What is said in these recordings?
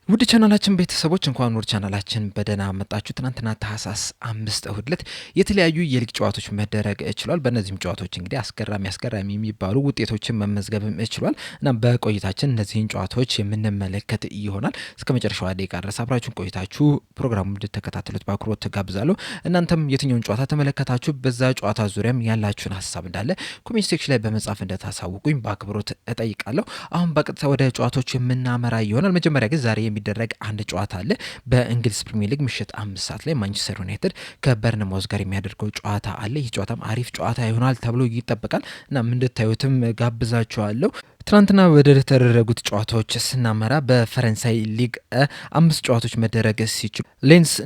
ውድ ቻናላችን ቤተሰቦች እንኳን ወደ ቻናላችን በደህና መጣችሁ። ትናንትና ታህሳስ 5 እሁድ ዕለት የተለያዩ የሊግ ጨዋታዎች መደረግ ችሏል። በእነዚህም ጨዋታዎች እንግዲህ አስገራሚ የሚባሉ ውጤቶችን መመዝገብም ችሏል እና በቆይታችን እነዚህን ጨዋታዎች የምንመለከት ይሆናል። እስከ መጨረሻው ደቂቃ ድረስ አብራችሁን ቆይታችሁ ፕሮግራሙን እንድትከታተሉት በአክብሮት ተጋብዛለሁ። እናንተም የትኛውን ጨዋታ ተመለከታችሁ፣ በዛ ጨዋታ ዙሪያም ያላችሁን ሀሳብ እንዳለ ኮሜንት ሴክሽን ላይ በመጻፍ እንደታሳውቁኝ በአክብሮት እጠይቃለሁ። አሁን በቀጥታ ወደ ጨዋታዎች የምናመራ ይሆናል። መጀመሪያ ግን ዛሬ የሚደረግ አንድ ጨዋታ አለ። በእንግሊዝ ፕሪሚየር ሊግ ምሽት 5 ሰዓት ላይ ማንቸስተር ዩናይትድ ከበርንማውዝ ጋር የሚያደርገው ጨዋታ አለ። ይህ ጨዋታም አሪፍ ጨዋታ ይሆናል ተብሎ ይጠበቃል እና እንድታዩትም ጋብዛችኋለሁ። ትናንትና ወደ ተደረጉት ጨዋታዎች ስናመራ በፈረንሳይ ሊግ 5 ጨዋታዎች መደረግ ሲችሉ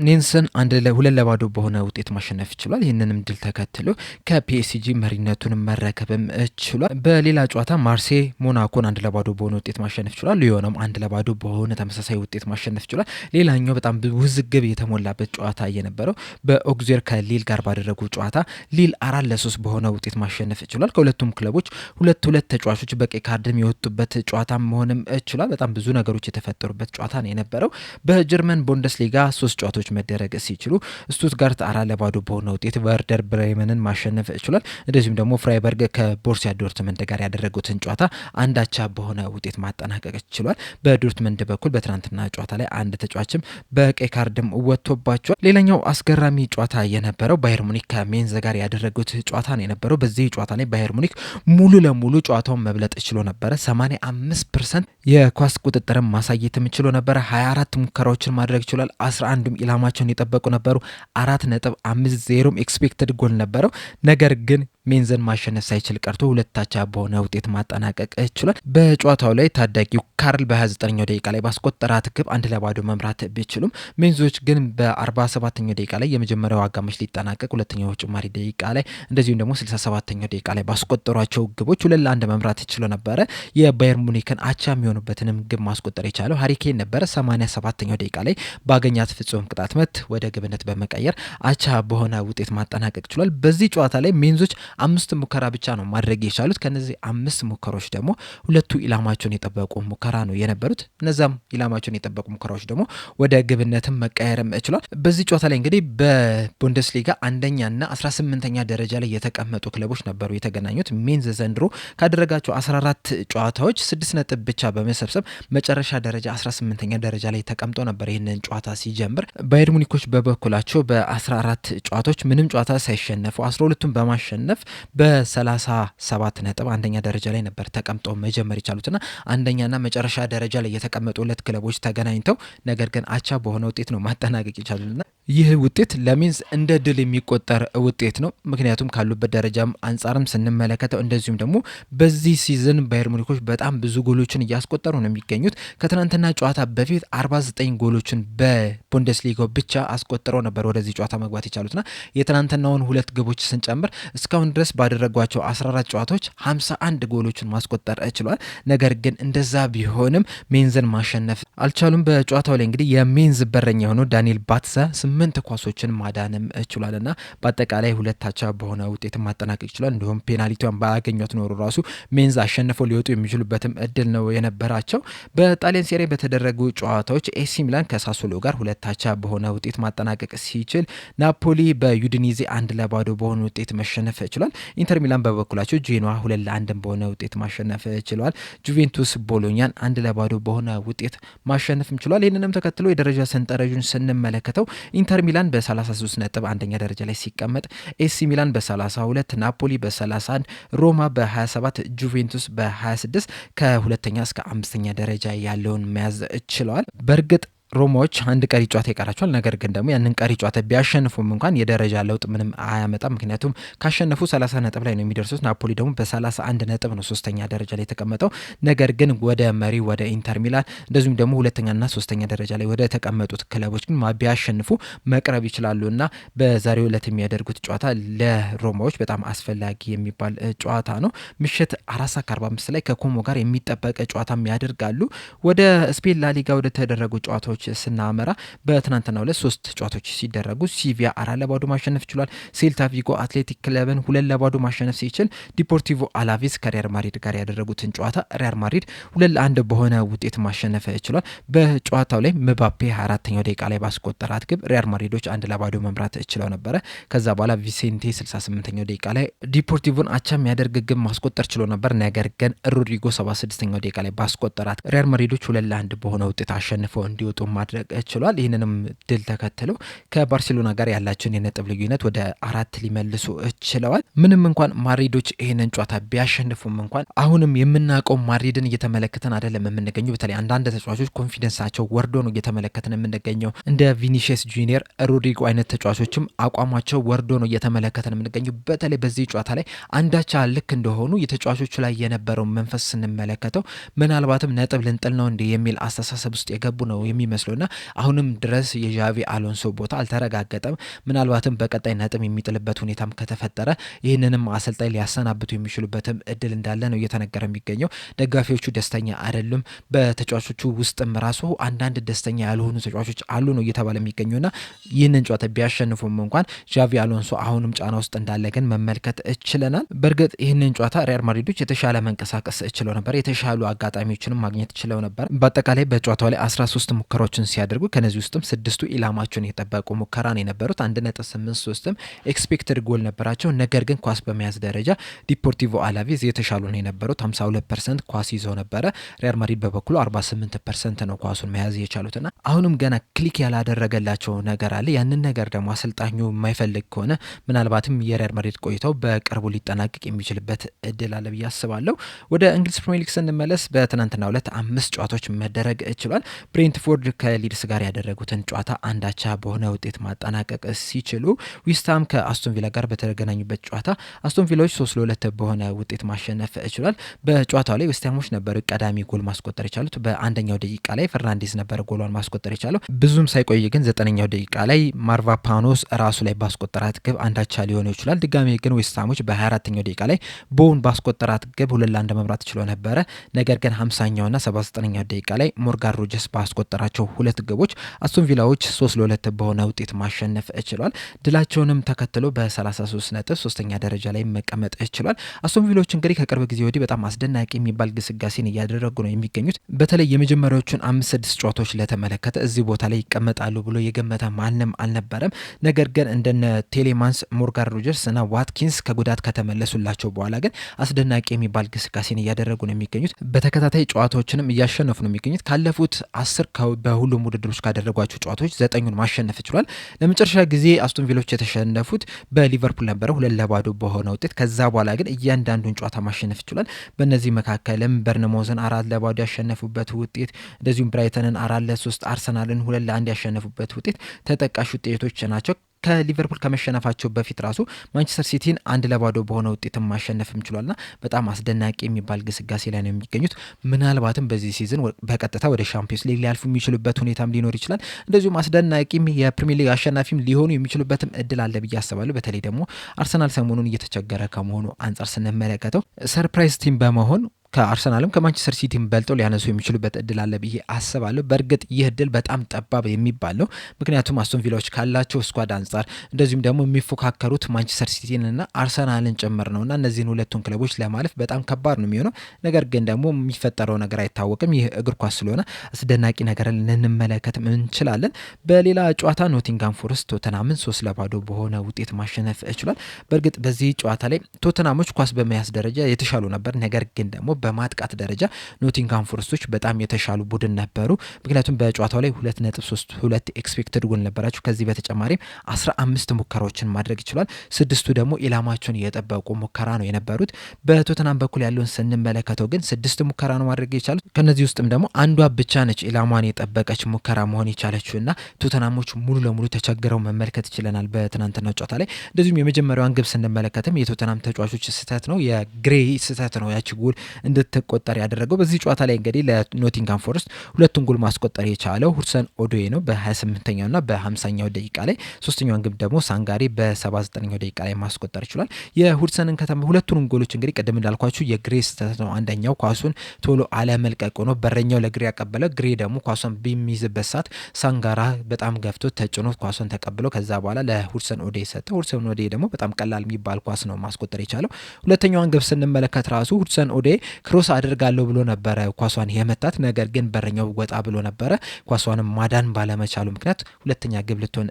ኔንስን 2-2 በሆነ ውጤት ማሸነፍ ችሏል። ይህንንም ድል ተከትሎ ከፒኤስጂ መሪነቱን መረከብም ችሏል። በሌላ ጨዋታ ማርሴ ሞናኮን 1-0 በሆነ ውጤት ማሸነፍ ችሏል። ሊዮንም 1-0 በሆነ ተመሳሳይ ውጤት ማሸነፍ ችሏል። ሌላኛው በጣም ውዝግብ የተሞላበት ጨዋታ የነበረው በኦግዜር ከሊል ጋር ባደረጉ ጨዋታ ሊል 4-3 በሆነ ውጤት ማሸነፍ ችሏል። ከሁለቱም ክለቦች ሁለት ተጫዋቾች በቀይ ካርድ የወጡበት ጨዋታ መሆንም ችሏል። በጣም ብዙ ነገሮች የተፈጠሩበት ጨዋታ ነው የነበረው። በጀርመን ቡንደስሊጋ 3 ጨዋታዎች መደረግ ሲችሉ ስቱትጋርት 4-0 በሆነ ውጤት ቨርደር ብሬመንን ማሸነፍ ችሏል። እንደዚሁም ደግሞ ፍራይበርግ ከቦርሲያ ዶርትመንድ ጋር ያደረጉትን ጨዋታ አንዳቻ በሆነ ውጤት ማጠናቀቅ ችሏል። በዶርትመንድ በኩል በትናንትና ጨዋታ ላይ አንድ ተጫዋችም በቀይ ካርድም ወጥቶባቸዋል። ሌላኛው አስገራሚ ጨዋታ የነበረው ባየር ሙኒክ ከሜንዝ ጋር ያደረጉት ጨዋታ ነው የነበረው። በዚህ ጨዋታ ላይ ባየር ሙኒክ ሙሉ ለሙሉ ጨዋታውን መብለጥ ችሎ ነበረ። 85% የኳስ ቁጥጥርን ማሳየት ችሎ ነበረ። 24 ሙከራዎችን ማድረግ ችሏል። 11ዱም ኢላማቸውን የጠበቁ ነበሩ። 4.50 ኤክስፔክትድ ጎል ነበረው። ነገር ግን ሜንዝን ማሸነፍ ሳይችል ቀርቶ 2-2 በሆነ ውጤት ማጠናቀቅ ችሏል። በጨዋታው ላይ ታዳጊው ካርል በ29ኛው ደቂቃ ላይ ባስቆጠራት ግብ 1-0 መምራት ቢችሉም ሜንዞች ግን በ47ኛው ደቂቃ ላይ የመጀመሪያው አጋማሽ ሊጠናቀቅ ሁለተኛው ጭማሪ ደቂቃ ላይ እንደዚሁም ደግሞ 67ኛው ደቂቃ ላይ ባስቆጠሯቸው ግቦች 2-1 መምራት ችሎ ነበረ። የባየር ሙኒክን አቻ የሚሆኑበትንም ግብ ማስቆጠር የቻለው ሃሪኬን ነበረ። 87ኛው ደቂቃ ላይ ባገኛት ፍጹም ቅጣት ምት ወደ ግብነት በመቀየር አቻ በሆነ ውጤት ማጠናቀቅ ችሏል። በዚህ ጨዋታ ላይ ሜንዞች 5 ሙከራ ብቻ ነው ማድረግ የቻሉት። ከነዚህ 5 ሙከራዎች ደግሞ 2ቱ ኢላማቸውን የጠበቁ ሙከራ ነው የነበሩት። እነዛም ኢላማቸውን የጠበቁ ሙከራዎች ደግሞ ወደ ግብነትም መቀየርም ችሏል። በዚህ ጨዋታ ላይ እንግዲህ በቡንደስሊጋ አንደኛና 18ኛ ደረጃ ላይ የተቀመጡ ክለቦች ነበሩ የተገናኙት። ሜንዝ ዘንድሮ ካደረጋቸው 14 ጨዋታዎች 6 ነጥብ ብቻ በመሰብሰብ መጨረሻ ደረጃ 18ኛ ደረጃ ላይ ተቀምጦ ነበር ይህንን ጨዋታ ሲጀምር። ባየር ሙኒኮች በበኩላቸው በ14 ጨዋታዎች ምንም ጨዋታ ሳይሸነፉ 12ቱን በማሸነፍ በ37 ነጥብ አንደኛ ደረጃ ላይ ነበር ተቀምጠው መጀመር የቻሉትና አንደኛና መጨረሻ ደረጃ ላይ የተቀመጡ ሁለት ክለቦች ተገናኝተው ነገር ግን አቻ በሆነ ውጤት ነው ማጠናቀቅ የቻሉና ይህ ውጤት ለሜንዝ እንደ ድል የሚቆጠር ውጤት ነው። ምክንያቱም ካሉበት ደረጃም አንጻርም ስንመለከተው እንደዚሁም ደግሞ በዚህ ሲዝን ባየር ሙኒኮች በጣም ብዙ ጎሎችን እያስቆጠሩ ነው የሚገኙት። ከትናንትና ጨዋታ በፊት 49 ጎሎችን በቡንደስሊጋው ብቻ አስቆጥረው ነበር ወደዚህ ጨዋታ መግባት የቻሉትና የትናንትናውን 2 ግቦች ስንጨምር እስካሁን ድረስ ባደረጓቸው 14 ጨዋታዎች 51 ጎሎችን ማስቆጠር ችሏል። ነገር ግን እንደዛ ቢሆንም ሜንዝን ማሸነፍ አልቻሉም። በጨዋታው ላይ እንግዲህ የሜንዝ በረኛ የሆነው ዳንኤል ባትዛ 8 ኳሶችን ማዳንም ችሏልና በአጠቃላይ 2-2 በሆነ ውጤት ማጠናቀቅ ችሏል። እንዲሁም ፔናልቲውን ባያገኙት ኖሮ ራሱ ሜንዝ አሸንፈው ሊወጡ የሚችሉበትም እድል ነው የነበራቸው። በጣሊያን ሴሪ በተደረጉ ጨዋታዎች ኤሲ ሚላን ከሳሶሎ ጋር 2-2 በሆነ ውጤት ማጠናቀቅ ሲችል ናፖሊ በዩዲኒዜ 1-0 በሆነ ውጤት መሸነፍ ችሏል። ኢንተር ሚላን በበኩላቸው ጄኖዋ 2-1 በሆነ ውጤት ማሸነፍ ችሏል። ጁቬንቱስ ቦሎኛን 1-0 በሆነ ውጤት ማሸነፍም ችሏል። ይህንንም ተከትሎ የደረጃ ሰንጠረዡን ስንመለከተው ኢንተር ሚላን በ33 ነጥብ አንደኛ ደረጃ ላይ ሲቀመጥ ኤሲ ሚላን በ32፣ ናፖሊ በ31፣ ሮማ በ27፣ ጁቬንቱስ በ26 ከሁለተኛ እስከ 5ኛ ደረጃ ያለውን መያዝ ችለዋል። በእርግጥ ሮማዎች አንድ ቀሪ ጨዋታ ይቀራቸዋል። ነገር ግን ደግሞ ያንን ቀሪ ጨዋታ ቢያሸንፉም እንኳን የደረጃ ለውጥ ምንም አያመጣም። ምክንያቱም ካሸነፉ 30 ነጥብ ላይ ነው የሚደርሱት። ናፖሊ ደግሞ በ31 ነጥብ ነው 3ኛ ደረጃ ላይ የተቀመጠው። ነገር ግን ወደ መሪ ወደ ኢንተር ሚላን እንደዚሁም ደግሞ 2ኛና 3ኛ ደረጃ ላይ ወደ ተቀመጡት ክለቦች ግን ቢያሸንፉ መቅረብ ይችላሉ እና በዛሬው ዕለት የሚያደርጉት ጨዋታ ለሮማዎች በጣም አስፈላጊ የሚባል ጨዋታ ነው። ምሽት 4:45 ላይ ከኮሞ ጋር የሚጠበቅ ጨዋታም ያደርጋሉ። ወደ ስፔን ላሊጋ ወደ ተደረጉ ጨዋታዎች ጨዋታዎች ስናመራ በትናንትናው ዕለት 3 ጨዋታዎች ሲደረጉ ሲቪያ 4-0 ማሸነፍ ችሏል። ሴልታ ቪጎ አትሌቲክ ክለብን 2-0 ማሸነፍ ሲችል ዲፖርቲቮ አላቬስ ከሪያል ማድሪድ ጋር ያደረጉትን ጨዋታ ሪያል ማድሪድ 2-1 በሆነ ውጤት ማሸነፍ ችሏል። በጨዋታው ላይ ምባፔ 24ኛው ደቂቃ ላይ ባስቆጠራት ግብ ሪያል ማድሪዶች 1-0 መምራት ችለው ነበረ። ከዛ በኋላ ቪሴንቴ 68ኛው ደቂቃ ላይ ዲፖርቲቮን አቻ የሚያደርግ ግብ ማስቆጠር ችሎ ነበር። ነገር ግን ሮድሪጎ 76ኛው ደቂቃ ላይ ባስቆጠራት ሪያል ማድሪዶች 2-1 በሆነ ውጤት አሸንፈው እንዲወጡ ማድረግ ችሏል። ይህንንም ድል ተከትለው ከባርሴሎና ጋር ያላቸውን የነጥብ ልዩነት ወደ 4 ሊመልሱ ችለዋል። ምንም እንኳን ማድሪዶች ይህንን ጨዋታ ቢያሸንፉም እንኳን አሁንም የምናውቀው ማድሪድን እየተመለከተን አይደለም የምንገኘው። በተለይ አንዳንድ ተጫዋቾች ኮንፊደንሳቸው ወርዶ ነው እየተመለከተን የምንገኘው። እንደ ቪኒሺየስ ጁኒየር፣ ሮድሪጎ አይነት ተጫዋቾችም አቋማቸው ወርዶ ነው እየተመለከተን የምንገኘው። በተለይ በዚህ ጨዋታ ላይ አንዳቻ ልክ እንደሆኑ የተጫዋቾቹ ላይ የነበረው መንፈስ ስንመለከተው ምናልባትም ነጥብ ልንጥል ነው እንዲህ የሚል አስተሳሰብ ውስጥ የገቡ ነው የሚመስለውና አሁንም ድረስ የዣቪ አሎንሶ ቦታ አልተረጋገጠም። ምናልባትም በቀጣይ ነጥብ የሚጥልበት ሁኔታም ከተፈጠረ ይህንንም አሰልጣኝ ሊያሰናብቱ የሚችሉበትም እድል እንዳለ ነው እየተነገረ የሚገኘው። ደጋፊዎቹ ደስተኛ አይደሉም። በተጫዋቾቹ ውስጥም ራሱ አንዳንድ ደስተኛ ያልሆኑ ተጫዋቾች አሉ ነው እየተባለ የሚገኘውና ይህንን ጨዋታ ቢያሸንፉም እንኳን ዣቪ አሎንሶ አሁንም ጫና ውስጥ እንዳለ ግን መመልከት ችለናል። በእርግጥ ይህንን ጨዋታ ሪያል ማድሪዶች የተሻለ መንቀሳቀስ ችለው ነበር። የተሻሉ አጋጣሚዎችንም ማግኘት ችለው ነበር። በአጠቃላይ በጨዋታው ላይ 13 ሙከራዎችን ሲያደርጉ ከነዚህ ውስጥም 6ቱ ኢላማቸውን የጠበቁ ሙከራ ነው የነበሩት። 1.83ም ኤክስፔክትድ ጎል ነበራቸው። ነገር ግን ኳስ በመያዝ ደረጃ ዲፖርቲቮ አላቬዝ የተሻሉ ነው የነበሩት። 52% ኳስ ይዘው ነበረ። ሪያል ማድሪድ በበኩሉ 48% ነው ኳሱን መያዝ የቻሉትና አሁንም ገና ክሊክ ያላደረገላቸው ነገር አለ። ያንን ነገር ደግሞ አሰልጣኙ የማይፈልግ ከሆነ ምናልባትም የሪያል ማድሪድ ቆይታው በቅርቡ ሊጠናቀቅ የሚችልበት እድል አለ ብዬ አስባለሁ። ወደ እንግሊዝ ፕሪሚየር ሊግ ስንመለስ በትናንትናው ዕለት 5 ጨዋታዎች መደረግ ችሏል። ብሬንትፎርድ ከሊድስ ጋር ያደረጉትን ጨዋታ አንዳቻ በሆነ ውጤት ማጠናቀቅ ሲችሉ ዊስትሃም ከአስቶን ቪላ ጋር በተገናኙበት ጨዋታ አስቶን ቪላዎች 3-2 በሆነ ውጤት ማሸነፍ ችሏል። በጨዋታው ላይ ዌስትሃሞች ነበሩ ቀዳሚ ጎል ማስቆጠር የቻሉት። በአንደኛው ደቂቃ ላይ ፈርናንዴዝ ነበረ ጎሏን ማስቆጠር የቻለው። ብዙም ሳይቆይ ግን 9ኛው ደቂቃ ላይ ማርቫፓኖስ ራሱ ላይ ባስቆጠራት ግብ አንዳቻ ሊሆን ይችላል። ድጋሜ ግን ዌስትሃሞች በ24ኛው ደቂቃ ላይ ቦውን ባስቆጠራት ግብ 2-1 መምራት ችሎ ነበረ። ነገር ግን 50ኛውና 79ኛው ደቂቃ ላይ ሞርጋን ሮጀርስ ባስቆጠራቸው 2 ግቦች አስቶን ቪላዎች 3-2 በሆነ ውጤት ማሸነፍ ችሏል። ድላቸውንም ተከትሎ በ33 ነጥብ 3ኛ ደረጃ ላይ መቀመጥ ችሏል። አስቶን ቪላዎች እንግዲህ ከቅርብ ጊዜ ወዲህ በጣም አስደናቂ የሚባል ግስጋሴን እያደረጉ ነው የሚገኙት። በተለይ የመጀመሪያዎቹን 5-6 ጨዋታዎች ለተመለከተ እዚህ ቦታ ላይ ይቀመጣሉ ብሎ የገመተ ማንም አልነበረም። ነገር ግን እንደነ ቴሌማንስ፣ ሞርጋን ሮጀርስ እና ዋትኪንስ ከጉዳት ከተመለሱላቸው በኋላ ግን አስደናቂ የሚባል ግስጋሴን እያደረጉ ነው የሚገኙት። በተከታታይ ጨዋታዎችንም እያሸነፉ ነው የሚገኙት። ካለፉት 10 በሁሉም ውድድሮች ካደረጓቸው ጨዋታዎች 9ኙን ማሸነፍ ችሏል። ለመጨረሻ ጊዜ አስቶን ቪላዎች የተሸነፉት በሊቨርፑል ነበረ 2-0 በሆነ ውጤት። ከዛ በኋላ ግን እያንዳንዱን ጨዋታ ማሸነፍ ችሏል። በእነዚህ መካከልም በርነሞዝን 4-0 ያሸነፉበት ውጤት፣ እንደዚሁም ብራይተንን 4-3፣ አርሰናልን 2-1 ያሸነፉበት ውጤት ተጠቃሽ ውጤቶች ናቸው። ከሊቨርፑል ከመሸነፋቸው በፊት ራሱ ማንቸስተር ሲቲን 1-0 በሆነ ውጤትም ማሸነፍም ችሏልና በጣም አስደናቂ የሚባል ግስጋሴ ላይ ነው የሚገኙት። ምናልባትም በዚህ ሲዝን በቀጥታ ወደ ሻምፒዮንስ ሊግ ሊያልፉ የሚችሉበት ሁኔታም ሊኖር ይችላል። እንደዚሁም አስደናቂም የፕሪሚየር ሊግ አሸናፊም ሊሆኑ የሚችሉበትም እድል አለ ብዬ አስባለሁ። በተለይ ደግሞ አርሰናል ሰሞኑን እየተቸገረ ከመሆኑ አንጻር ስንመለከተው ሰርፕራይዝ ቲም በመሆን ከአርሰናልም ከማንቸስተር ሲቲም በልጠው ሊያነሱ የሚችሉበት እድል አለ ብዬ አስባለሁ። በእርግጥ ይህ እድል በጣም ጠባብ የሚባል ነው። ምክንያቱም አስቶን ቪላዎች ካላቸው ስኳድ አንጻር እንደዚሁም ደግሞ የሚፎካከሩት ማንቸስተር ሲቲንና አርሰናልን ጭምር ነውና እነዚህን ሁለቱን ክለቦች ለማለፍ በጣም ከባድ ነው የሚሆነው። ነገር ግን ደግሞ የሚፈጠረው ነገር አይታወቅም። ይህ እግር ኳስ ስለሆነ አስደናቂ ነገር ልንመለከትም እንችላለን። በሌላ ጨዋታ ኖቲንጋም ፎረስት ቶተናምን 3-0 በሆነ ውጤት ማሸነፍ ችሏል። በእርግጥ በዚህ ጨዋታ ላይ ቶተናሞች ኳስ በመያዝ ደረጃ የተሻሉ ነበር። ነገር ግን ደግሞ በማጥቃት ደረጃ ኖቲንጋም ፎረስቶች በጣም የተሻሉ ቡድን ነበሩ። ምክንያቱም በጨዋታው ላይ 2.32 ኤክስፔክትድ ጎል ነበራቸው። ከዚህ በተጨማሪም 15 ሙከራዎችን ማድረግ ይችላል። 6ቱ ደግሞ ኢላማቸውን የጠበቁ ሙከራ ነው የነበሩት። በቶተናም በኩል ያለውን ስንመለከተው ግን 6 ሙከራ ነው ማድረግ የቻሉት። ከነዚህ ውስጥም ደግሞ አንዷ ብቻ ነች ኢላማን የጠበቀች ሙከራ መሆን የቻለችውና ቶተናሞች ሙሉ ለሙሉ ተቸግረው መመልከት ይችለናል በትናንትናው ጨዋታ ላይ። እንደዚሁም የመጀመሪያዋን ግብ ስንመለከትም የቶተናም ተጫዋቾች ስህተት ነው፣ የግሬ ስህተት ነው ያቺ ጎል እንድትቆጠር ያደረገው። በዚህ ጨዋታ ላይ እንግዲህ ለኖቲንጋም ፎረስት ሁለቱን ጎል ማስቆጠር የቻለው ሁድሰን ኦዶይ ነው በ28ኛውና በ50ኛው ደቂቃ ላይ። ሶስተኛውን ግብ ደግሞ ሳንጋሪ በ79ኛው ደቂቃ ላይ ማስቆጠር ይችላል። የሁድሰንን ከተማ ሁለቱንም ጎሎች እንግዲህ ቅድም እንዳልኳችሁ የግሬ ስህተት ነው። አንደኛው ኳሱን ቶሎ አለመልቀቁ ነው። በረኛው ለግሬ ያቀበለ፣ ግሬ ደግሞ ኳሷን በሚይዝበት ሰዓት ሳንጋራ በጣም ገፍቶ ተጭኖ ኳሷን ተቀብለው ከዛ በኋላ ለሁድሰን ኦዶይ ሰጠ። ሁድሰን ኦዶይ ደግሞ በጣም ቀላል የሚባል ኳስ ነው ማስቆጠር የቻለው። ሁለተኛዋን ግብ ስንመለከት ራሱ ሁድሰን ኦዶይ ክሮስ አድርጋለሁ ብሎ ነበረ ኳሷን የመታት፣ ነገር ግን በረኛው ወጣ ብሎ ነበረ። ኳሷንም ማዳን ባለመቻሉ ምክንያት ሁለተኛ ግብ ልትሆን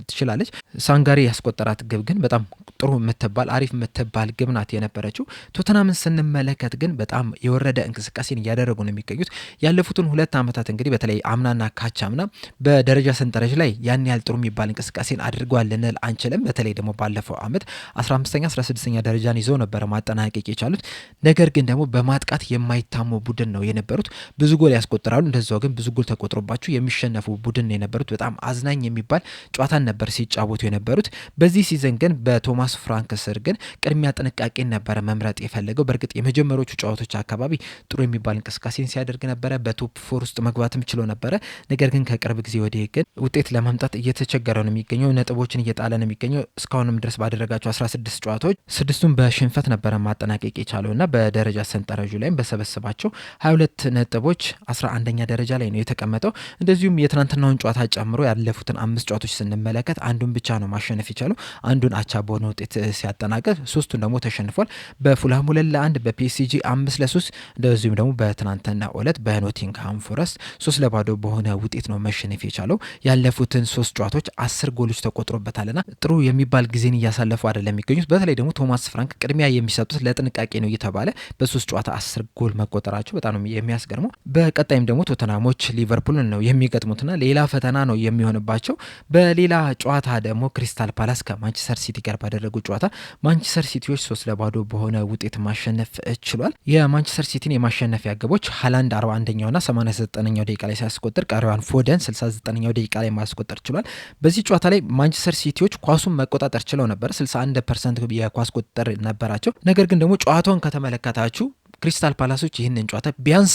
ትችላለች። ሳንጋሪ ያስቆጠራት ግብ ግን በጣም ጥሩ የምትባል አሪፍ የምትባል ግብ ናት የነበረችው። ቶተናምን ስንመለከት ግን በጣም የወረደ እንቅስቃሴን እያደረጉ ነው የሚገኙት። ያለፉትን 2 ዓመታት እንግዲህ በተለይ አምናና ካቻምና በደረጃ ሰንጠረዥ ላይ ያን ያህል ጥሩ የሚባል እንቅስቃሴን አድርጓል ልንል አንችልም። በተለይ ደግሞ ባለፈው ዓመት 15ኛ 16ኛ ደረጃን ይዘው ነበረ ማጠናቀቅ የቻሉት። ነገር ግን ደግሞ በማጥቃት የማይታሙ ቡድን ነው የነበሩት። ብዙ ጎል ያስቆጥራሉ፣ እንደዛው ግን ብዙ ጎል ተቆጥሮባቸው የሚሸነፉ ቡድን ነው የነበሩት። በጣም አዝናኝ የሚባል ጨዋታን ነበር ሲጫወቱ የነበሩት። በዚህ ሲዘን ግን በቶማስ ፍራንክ ስር ግን ቅድሚያ ጥንቃቄን ነበረ መምረጥ የፈለገው። በእርግጥ የመጀመሪያዎቹ ጨዋታዎች አካባቢ ጥሩ የሚባል እንቅስቃሴን ሲያደርግ ነበረ፣ በቶፕ 4 ውስጥ መግባትም ችሎ ነበረ። ነገር ግን ከቅርብ ጊዜ ወዲህ ግን ውጤት ለማምጣት እየተቸገረ ነው የሚገኘው። ነጥቦችን እየጣለ ነው የሚገኘው። እስካሁንም ድረስ ባደረጋቸው 16 ጨዋታዎች 6ቱን በሽንፈት ነበረ ማጠናቀቅ የቻለው እና በደረጃ ሰንጠረዡ ላይም በሰበሰባቸው 22 ነጥቦች 11ኛ ደረጃ ላይ ነው የተቀመጠው። እንደዚሁም የትናንትናውን ጨዋታ ጨምሮ ያለፉትን 5 ጨዋታዎች ስንመለከት አንዱን ብቻ ነው ማሸነፍ የቻለው። አንዱን አቻ በሆነ ውጤት ሲያጠናቀቅ 3ቱን ደግሞ ተሸንፏል። በፉልሃም 2-1፣ በፒኤስጂ 5-3፣ እንደዚሁም ደግሞ በትናንትና ዕለት በኖቲንግሃም ፎረስት 3-0 በሆነ ውጤት ነው መሸነፍ የቻለው። ያለፉትን 3 ጨዋታዎች 10 ጎሎች ተቆጥሮበታልና ጥሩ የሚባል ጊዜን እያሳለፉ አይደለም የሚገኙት። በተለይ ደግሞ ቶማስ ፍራንክ ቅድሚያ የሚሰጡት ለጥንቃቄ ነው እየተባለ በ3 ጨዋታ 10 ጎል መቆጠራቸው በጣም ነው የሚያስገርመው። በቀጣይም ደግሞ ቶተናሞች ሊቨርፑልን ነው የሚገጥሙትና ሌላ ፈተና ነው የሚሆንባቸው። በሌላ ጨዋታ ደግሞ ክሪስታል ፓላስ ከማንቸስተር ሲቲ ጋር ባደረጉ ጨዋታ ማንቸስተር ሲቲዎች 3-0 በሆነ ውጤት ማሸነፍ ችሏል። የማንቸስተር ሲቲን የማሸነፊያ ግቦች ሃላንድ 41ኛውና 89ኛው ደቂቃ ላይ ሲያስቆጥር ቀሪዋን ፎደን 69ኛው ደቂቃ ላይ ማስቆጠር ችሏል። በዚህ ጨዋታ ላይ ማንቸስተር ሲቲዎች ኳሱን መቆጣጠር ችለው ነበር። 61% የኳስ ቁጥጥር ነበራቸው። ነገር ግን ደግሞ ጨዋታውን ከተመለከታችሁ ክሪስታል ፓላሶች ይህንን ጨዋታ ቢያንስ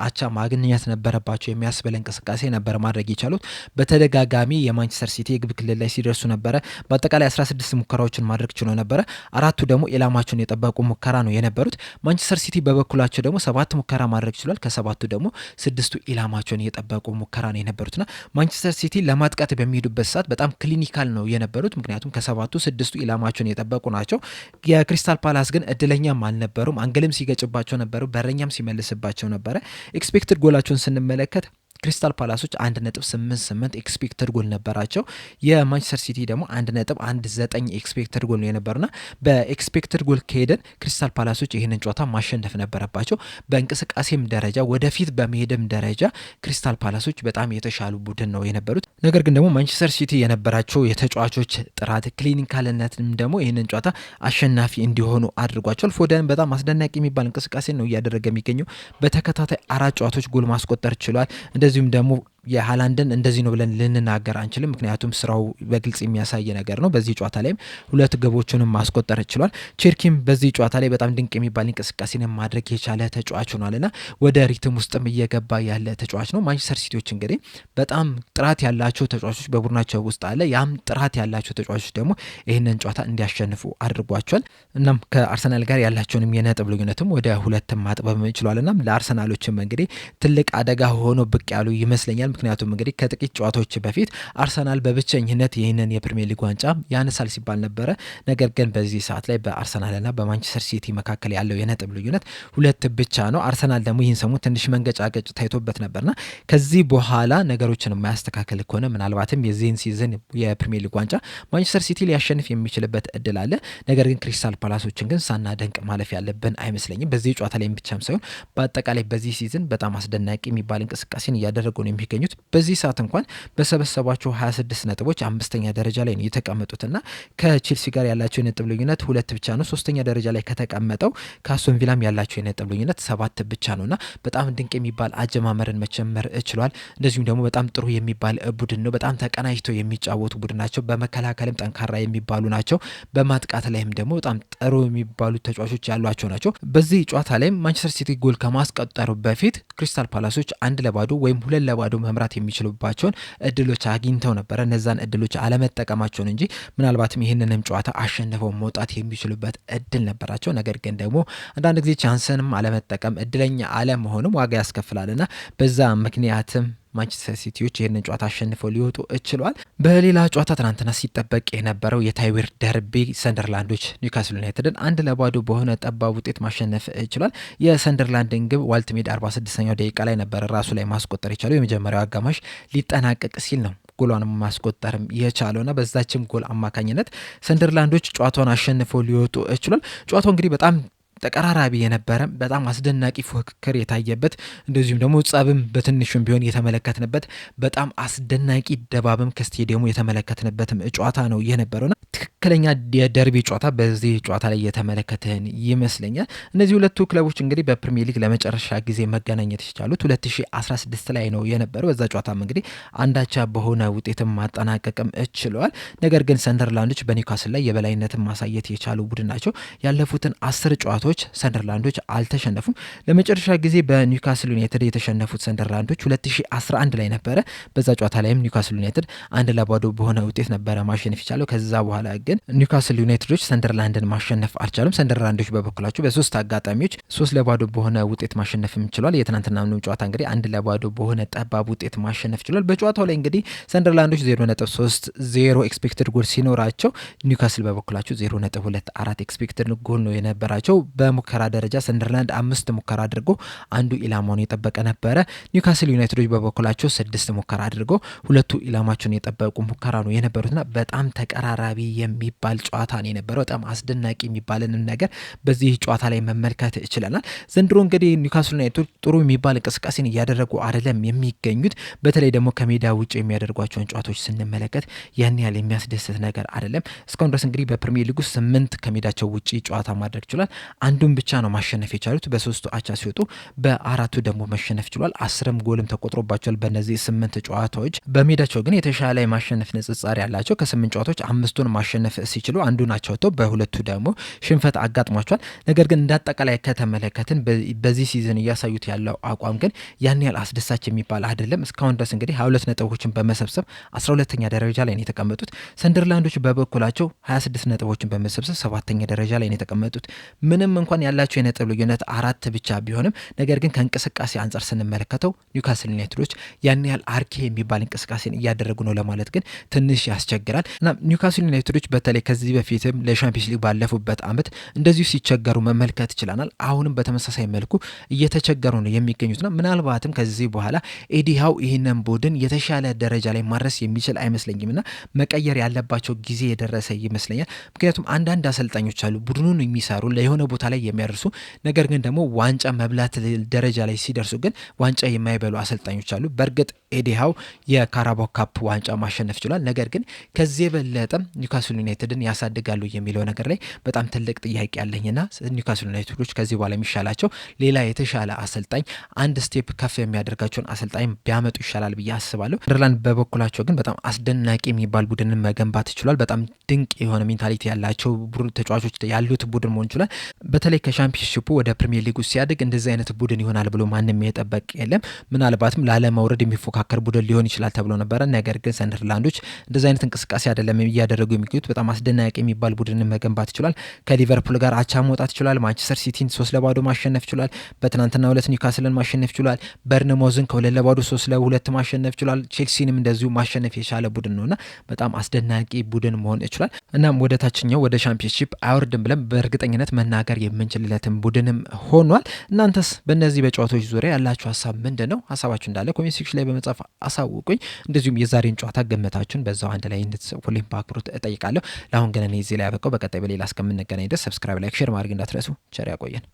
አቻ ማግኘት ነበረባቸው የሚያስብል እንቅስቃሴ ነበር ማድረግ የቻሉት። በተደጋጋሚ የማንቸስተር ሲቲ የግብ ክልል ላይ ሲደርሱ ነበረ። በአጠቃላይ 16 ሙከራዎችን ማድረግ ችሎ ነበረ። 4ቱ ደግሞ ኢላማቸውን የጠበቁ ሙከራ ነው የነበሩት። ማንቸስተር ሲቲ በበኩላቸው ደግሞ 7 ሙከራ ማድረግ ችሏል። ከ7ቱ ደግሞ 6ቱ ኢላማቸውን የጠበቁ ሙከራ ነው የነበሩትና ማንቸስተር ሲቲ ለማጥቃት በሚሄዱበት ሰዓት በጣም ክሊኒካል ነው የነበሩት። ምክንያቱም ከ7ቱ 6ቱ ኢላማቸውን የጠበቁ ናቸው። የክሪስታል ፓላስ ግን እድለኛም አልነበሩም። አንግልም ሲገጭባቸው ነበሩ፣ በረኛም ሲመልስባቸው ነበረ። ኤክስፔክትድ ጎላቸውን ስንመለከት ክሪስታል ፓላሶች 1.88 ኤክስፔክተድ ጎል ነበራቸው። የማንቸስተር ሲቲ ደግሞ 1.19 ኤክስፔክተድ ጎል ነው የነበሩና በኤክስፔክተድ ጎል ከሄደን ክሪስታል ፓላሶች ይህንን ጨዋታ ማሸነፍ ነበረባቸው። በእንቅስቃሴም ደረጃ ወደፊት በመሄድም ደረጃ ክሪስታል ፓላሶች በጣም የተሻሉ ቡድን ነው የነበሩት። ነገር ግን ደግሞ ማንቸስተር ሲቲ የነበራቸው የተጫዋቾች ጥራት ክሊኒካልነትም ደግሞ ይህንን ጨዋታ አሸናፊ እንዲሆኑ አድርጓቸዋል። ፎደን በጣም አስደናቂ የሚባል እንቅስቃሴ ነው እያደረገ የሚገኘው። በተከታታይ 4 ጨዋታዎች ጎል ማስቆጠር ችሏል። እንደዚሁም ደግሞ የሃላንድን እንደዚህ ነው ብለን ልንናገር አንችልም፣ ምክንያቱም ስራው በግልጽ የሚያሳይ ነገር ነው። በዚህ ጨዋታ ላይም 2 ግቦችንም ማስቆጠር ችሏል። ቼርኪም በዚህ ጨዋታ ላይ በጣም ድንቅ የሚባል እንቅስቃሴን ማድረግ የቻለ ተጫዋች ሆኗልና ወደ ሪትም ውስጥም እየገባ ያለ ተጫዋች ነው። ማንቸስተር ሲቲዎች እንግዲህ በጣም ጥራት ያላቸው ተጫዋቾች በቡድናቸው ውስጥ አለ። ያም ጥራት ያላቸው ተጫዋቾች ደግሞ ይህንን ጨዋታ እንዲያሸንፉ አድርጓቸዋል። እናም ከአርሰናል ጋር ያላቸውንም የነጥብ ልዩነትም ወደ 2 ማጥበብ ችሏልና ለአርሰናሎችም እንግዲህ ትልቅ አደጋ ሆኖ ብቅ ያሉ ይመስለኛል። ምክንያቱም እንግዲህ ከጥቂት ጨዋታዎች በፊት አርሰናል በብቸኝነት ይህንን የፕሪሚየር ሊግ ዋንጫ ያነሳል ሲባል ነበረ። ነገር ግን በዚህ ሰዓት ላይ በአርሰናልና በማንቸስተር ሲቲ መካከል ያለው የነጥብ ልዩነት 2 ብቻ ነው። አርሰናል ደግሞ ይህን ሰሞን ትንሽ መንገጫገጭ ታይቶበት ነበርና ከዚህ በኋላ ነገሮችን የማያስተካከል ከሆነ ምናልባትም የዚህን ሲዝን የፕሪሚየር ሊግ ዋንጫ ማንቸስተር ሲቲ ሊያሸንፍ የሚችልበት እድል አለ። ነገር ግን ክሪስታል ፓላሶችን ግን ሳናደንቅ ማለፍ ያለብን አይመስለኝም። በዚህ ጨዋታ ላይ ብቻም ሳይሆን በአጠቃላይ በዚህ ሲዝን በጣም አስደናቂ የሚባል እንቅስቃሴን እያደረጉ ነው የሚገኙ የሚገኙት። በዚህ ሰዓት እንኳን በሰበሰቧቸው 26 ነጥቦች አምስተኛ ደረጃ ላይ ነው የተቀመጡትና ከቼልሲ ጋር ያላቸው የነጥብ ልዩነት 2 ብቻ ነው። ሶስተኛ ደረጃ ላይ ከተቀመጠው ከአስቶን ቪላም ያላቸው የነጥብ ልዩነት 7 ብቻ ነውና በጣም ድንቅ የሚባል አጀማመርን መጨመር ችሏል። እንደዚሁም ደግሞ በጣም ጥሩ የሚባል ቡድን ነው። በጣም ተቀናጅተው የሚጫወቱ ቡድን ናቸው። በመከላከልም ጠንካራ የሚባሉ ናቸው። በማጥቃት ላይም ደግሞ በጣም ጥሩ የሚባሉ ተጫዋቾች ያሏቸው ናቸው። በዚህ ጨዋታ ላይም ማንቸስተር ሲቲ ጎል ከማስቆጠሩ በፊት ክሪስታል ፓላሶች 1-0 ወይም 2-0 መምራት የሚችሉባቸውን እድሎች አግኝተው ነበረ። እነዛን እድሎች አለመጠቀማቸውን እንጂ ምናልባትም ይህንንም ጨዋታ አሸንፈው መውጣት የሚችሉበት እድል ነበራቸው። ነገር ግን ደግሞ አንዳንድ ጊዜ ቻንስንም አለመጠቀም እድለኛ አለመሆንም ዋጋ ያስከፍላልና በዛ ምክንያትም ማንቸስተር ሲቲዎች ይህንን ጨዋታ አሸንፈው ሊወጡ ችለዋል። በሌላ ጨዋታ ትናንትና ሲጠበቅ የነበረው የታይዌር ደርቢ ሰንደርላንዶች ኒውካስል ዩናይትድን 1-0 በሆነ ጠባብ ውጤት ማሸነፍ ችሏል። የሰንደርላንድን ግብ ዋልትሜድ 46ኛው ደቂቃ ላይ ነበረ ራሱ ላይ ማስቆጠር የቻለው። የመጀመሪያው አጋማሽ ሊጠናቀቅ ሲል ነው ጎሏንም ማስቆጠርም የቻለውና በዛችም ጎል አማካኝነት ሰንደርላንዶች ጨዋታውን አሸንፈው ሊወጡ ችሏል። ጨዋታው እንግዲህ በጣም ተቀራራቢ የነበረ በጣም አስደናቂ ፉክክር የታየበት እንደዚሁም ደግሞ ጸብም በትንሹም ቢሆን የተመለከትንበት በጣም አስደናቂ ደባብም ከስቴዲየሙ የተመለከትንበትም ጨዋታ ነው የነበረውና ትክክለኛ የደርቢ ጨዋታ በዚህ ጨዋታ ላይ የተመለከትን ይመስለኛል። እነዚህ ሁለቱ ክለቦች እንግዲህ በፕሪሚየር ሊግ ለመጨረሻ ጊዜ መገናኘት የቻሉት 2016 ላይ ነው የነበረው። በዛ ጨዋታም እንግዲህ አንዳቻ በሆነ ውጤትም ማጠናቀቅም ችለዋል። ነገር ግን ሰንደርላንዶች በኒውካስል ላይ የበላይነትን ማሳየት የቻሉ ቡድን ናቸው። ያለፉትን 10 ጨዋታዎች ሰንደርላንዶች አልተሸነፉም። ለመጨረሻ ጊዜ በኒውካስል ዩናይትድ የተሸነፉት ሰንደርላንዶች 2011 ላይ ነበረ። በዛ ጨዋታ ላይም ኒውካስል ዩናይትድ 1-0 በሆነ ውጤት ነበረ ማሸነፍ የቻለው። ከዛ በኋላ ግን ኒውካስል ዩናይትዶች ሰንደርላንድን ማሸነፍ አልቻሉም። ሰንደርላንዶች በበኩላቸው በሶስት አጋጣሚዎች 3-0 በሆነ ውጤት ማሸነፍም ችሏል። የትናንትናው ጨዋታ እንግዲህ 1-0 በሆነ ጠባብ ውጤት ማሸነፍ ችሏል። በጨዋታው ላይ እንግዲህ ሰንደርላንዶች 0.30 ኤክስፔክትድ ጎል ሲኖራቸው ኒውካስል በበኩላቸው 0.24 ኤክስፔክትድ ጎል ነው የነበራቸው። በሙከራ ደረጃ ሰንደርላንድ 5 ሙከራ አድርጎ አንዱ ኢላማውን የጠበቀ ነበረ። ኒውካስል ዩናይትዶች በበኩላቸው 6 ሙከራ አድርጎ ሁለቱ ኢላማቸውን የጠበቁ ሙከራ ነው የነበሩትና በጣም ተቀራራቢ የሚባል ጨዋታ ነው የነበረው። በጣም አስደናቂ የሚባልንም ነገር በዚህ ጨዋታ ላይ መመልከት ይችላል። ዘንድሮ እንግዲህ ኒውካስል ዩናይትዶች ጥሩ የሚባል እንቅስቃሴን እያደረጉ አይደለም የሚገኙት። በተለይ ደግሞ ከሜዳ ውጭ የሚያደርጓቸውን ጨዋታዎች ስንመለከት ያን ያህል የሚያስደስት ነገር አይደለም። እስካሁን ድረስ እንግዲህ በፕሪሚየር ሊግ 8 ከሜዳቸው ውጭ ጨዋታ ማድረግ ችሏል። አንዱን ብቻ ነው ማሸነፍ የቻሉት። በ3ቱ አቻ ሲወጡ በ4ቱ ደግሞ መሸነፍ ችሏል። 10 ጎልም ተቆጥሮባቸዋል በእነዚህ 8 ጨዋታዎች። በሜዳቸው ግን የተሻለ የማሸነፍ ንጽጻር ያላቸው ከ8 ጨዋታዎች 5ቱን ማሸነፍ ሲችሉ አንዱን አቻ ወጥተው በሁለቱ ደግሞ ሽንፈት አጋጥሟቸዋል። ነገር ግን እንዳጠቃላይ ከተመለከትን በዚህ ሲዝን እያሳዩት ያለው አቋም ግን ያን ያህል አስደሳች የሚባል አይደለም። እስካሁን ድረስ እንግዲህ 22 ነጥቦችን በመሰብሰብ 12ኛ ደረጃ ላይ ነው የተቀመጡት። ሰንደርላንዶች በበኩላቸው 26 ነጥቦችን በመሰብሰብ 7ኛ ደረጃ ላይ ነው የተቀመጡት። ምንም እንኳን ያላቸው የነጥብ ልዩነት 4 ብቻ ቢሆንም ነገር ግን ከእንቅስቃሴ አንጻር ስንመለከተው ኒውካስል ዩናይትዶች ያን ያህል አርኪ የሚባል እንቅስቃሴን እያደረጉ ነው ለማለት ግን ትንሽ ያስቸግራል እና ኒውካስል ዩናይትዶች በተለይ ከዚህ በፊትም ለሻምፒዮንስ ሊግ ባለፉበት ዓመት እንደዚሁ ሲቸገሩ መመልከት ይችላል። አሁንም በተመሳሳይ መልኩ እየተቸገሩ ነው የሚገኙትና ምናልባትም ከዚህ በኋላ ኤዲ ሃው ይህንን ቡድን የተሻለ ደረጃ ላይ ማድረስ የሚችል አይመስለኝምና መቀየር ያለባቸው ጊዜ የደረሰ ይመስለኛል። ምክንያቱም አንዳንድ አሰልጣኞች አሉ ቡድኑን የሚሰሩ ለሆነ ቦታ ላይ የሚያደርሱ ነገር ግን ደግሞ ዋንጫ መብላት ደረጃ ላይ ሲደርሱ ግን ዋንጫ የማይበሉ አሰልጣኞች አሉ። በእርግጥ ኤዲ ሃው የካራባው ካፕ ዋንጫ ማሸነፍ ችሏል። ነገር ግን ከዚህ የበለጠ ኒውካስል ዩናይትድን ያሳድጋሉ የሚለው ነገር ላይ በጣም ትልቅ ጥያቄ ያለኝና ኒውካስል ዩናይትዶች ከዚህ በኋላ የሚሻላቸው ሌላ የተሻለ አሰልጣኝ አንድ ስቴፕ ከፍ የሚያደርጋቸውን አሰልጣኝ ቢያመጡ ይሻላል ብዬ አስባለሁ። ሰንደርላንድ በበኩላቸው ግን በጣም አስደናቂ የሚባል ቡድንን መገንባት ይችላል። በጣም ድንቅ የሆነ ሜንታሊቲ ያላቸው ተጫዋቾች ያሉት ቡድን መሆን ይችላል። በተለይ ከሻምፒዮንሺፑ ወደ ፕሪሚየር ሊጉ ሲያድግ እንደዚህ አይነት ቡድን ይሆናል ብሎ ማንም የጠበቅ የለም። ምናልባትም ላለመውረድ የሚፎካከር ቡድን ሊሆን ይችላል ተብሎ ነበረ። ነገር ግን ሰንደርላንዶች እንደዚህ አይነት እንቅስቃሴ አይደለም እያደረጉ የሚገኙት። በጣም አስደናቂ የሚባል ቡድንን መገንባት ይችላል። ከሊቨርፑል ጋር አቻ መውጣት ይችላል። ማንቸስተር ሲቲን 3-0 ማሸነፍ ይችላል። በትናንትናው ዕለት ኒውካስልን ማሸነፍ ይችላል። በርንሞዝን ከ2-0 3-2 ማሸነፍ ይችላል። ቼልሲንም እንደዚሁ ማሸነፍ የቻለ ቡድን ነውና በጣም አስደናቂ ቡድን መሆን ይችላል። እናም ወደ ታችኛው ወደ ሻምፒዮንሺፕ አይወርድም ብለን በእርግጠኝነት መናገር የምንችልለትን ቡድንም ሆኗል። እናንተስ በእነዚህ በጨዋታዎች ዙሪያ ያላችሁ ሀሳብ ምንድን ነው? ሀሳባችሁ እንዳለ ኮሜንት ሴክሽን ላይ በመጻፍ አሳውቁኝ። እንደዚሁም የዛሬን ጨዋታ ገመታችሁን በዛው አንድ ላይ እንድትጽፉልኝ በአክብሮት እጠይቃለሁ። ለአሁን ግን እኔ እዚህ ላይ ያበቃው። በቀጣይ በሌላ እስከምንገናኝ ድረስ ሰብስክራይብ፣ ላይክ፣ ሼር ማድረግ እንዳትረሱ። ቸር ያቆየን።